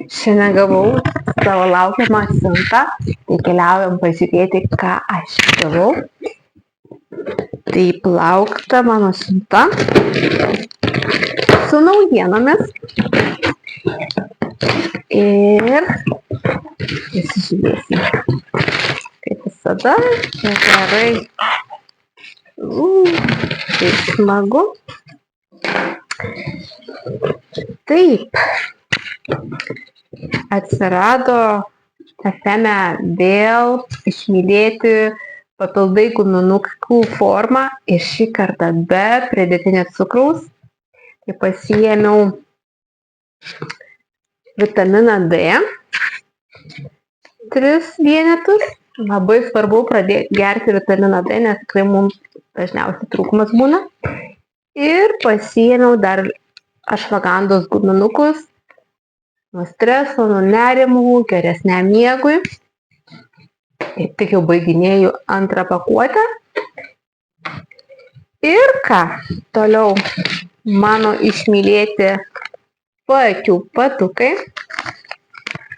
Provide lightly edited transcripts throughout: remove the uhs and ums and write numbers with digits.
Šiandien gavau savo laukiamą siuntą, tai keliaujam pažiūrėti, ką aš gavau. Taip, laukta mano siunta su naujienomis. Ir įsižiūrėsim. Kaip visada, gerai. Taip smagu. Taip. Atsirado FM vėl išmylėti papildai guminukų formą ir šį kartą be pridėtinio cukraus. Tai pasiėmiau vitaminą D 3 vienetus. Labai svarbu pradėti gerti vitaminą D, nes tikrai mums dažniausiai trūkumas būna. Ir pasiėmiau dar ašvagandos guminukus nuo streso, nuo nerimų, geresniam miegui. Tik jau baiginėju antrą pakuotę. Ir ką? Toliau mano išmylėti paakių patukai.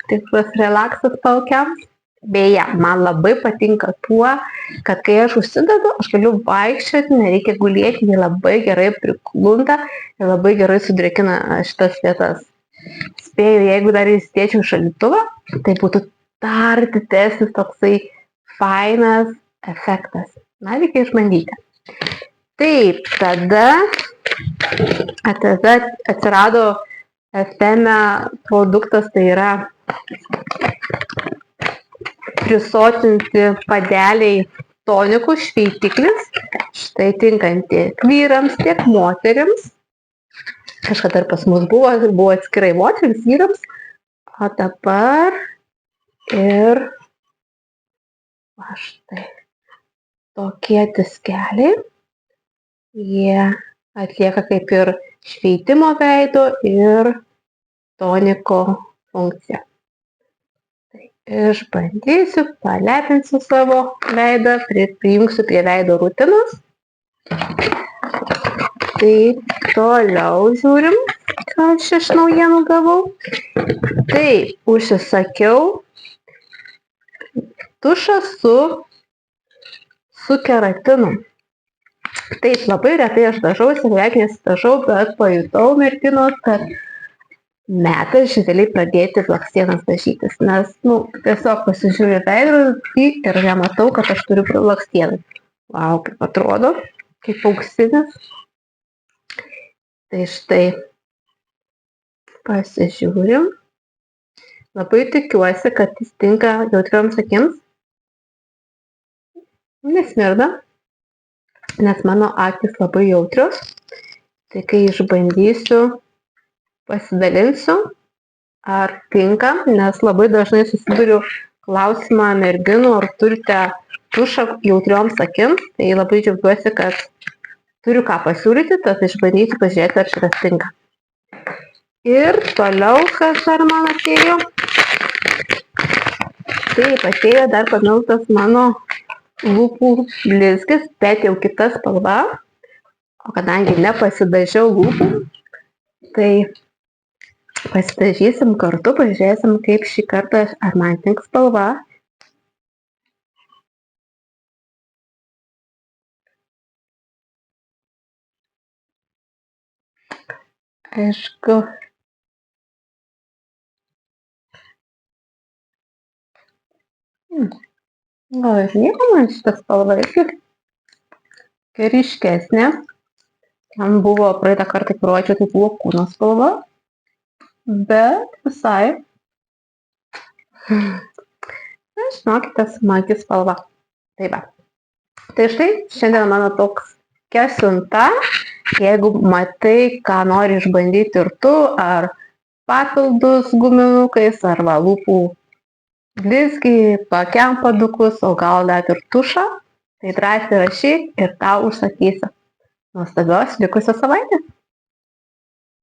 Tikras relaksas paakiams. Beje, man labai patinka tuo, kad kai aš užsidedu, aš galiu vaikščioti, nereikia gulėti, jie labai gerai priklunda ir labai gerai sudrėkina šitas vietas. Spėju, jeigu dar įsidėčiau šaldytuvą, tai būtų dar didesnis toksai fainas efektas. Na, reikia išbandyti. Taip, tada atsirado FM produktas, tai yra prisotinti padeliai tonikų šveitiklis. Štai tinkanti tiek vyrams, tiek moterims. Kažkada ir pas mus buvo atskirai moterims, vyrams. O dabar ir štai tokie diskeliai. Jie atlieka kaip ir šveitimo veido ir toniko funkciją. Išbandysiu, palepinsiu savo veidą, prijungsiu prie veido rutinos. Tai toliau žiūrim, ką aš iš naujienų gavau. Tai užsisakiau tušą su keratinu. Taip, labai retai aš dažausi, beveik nesidažau, bet pajutau merginos, kad metas žydeliai pradėti blakstienas dažytis, nes, tiesiog pasižiūriu veidrodį ir nematau, kad aš turiu blakstienas. Vau, kaip atrodo, kaip auksinis. Tai štai, pasižiūrim. Labai tikiuosi, kad jis tinka jautrioms akims. Nesmirda, nes mano akys labai jautrios. Tai kai išbandysiu, pasidalinsiu, ar tinka, nes labai dažnai susiduriu klausimą merginų, ar turite tušą jautrioms akims. Tai labai džiaugiuosi, kad turiu ką pasiūlyti, tad išbandysiu pažiūrėti, ar šitas tinka. Ir toliau, kas dar man atėjo. Taip, atėjo dar pamiltas mano lūpų blizgis, bet jau kita spalva. O kadangi nepasidažiau lūpų, tai pasidažysim kartu, pažiūrėsim, kaip šį kartą ar man tinks spalva. Aišku. Gal ir nieko man šitą spalvą irgi ryškesnė. Ten buvo praeitą kartą, kai rodžiau, tai buvo kūno spalva. Bet visai, žinokite, smagi spalva. Tai va. Tai štai, šiandien mano toks siunta. Jeigu matai, ką nori išbandyti ir tu, ar papildus guminukais, ar lūpų blizgį, paakiam padukus, o gal net ir tušą, tai drąsiai rašyk ir tau užsakysiu. Nuostabios likusios savaitės.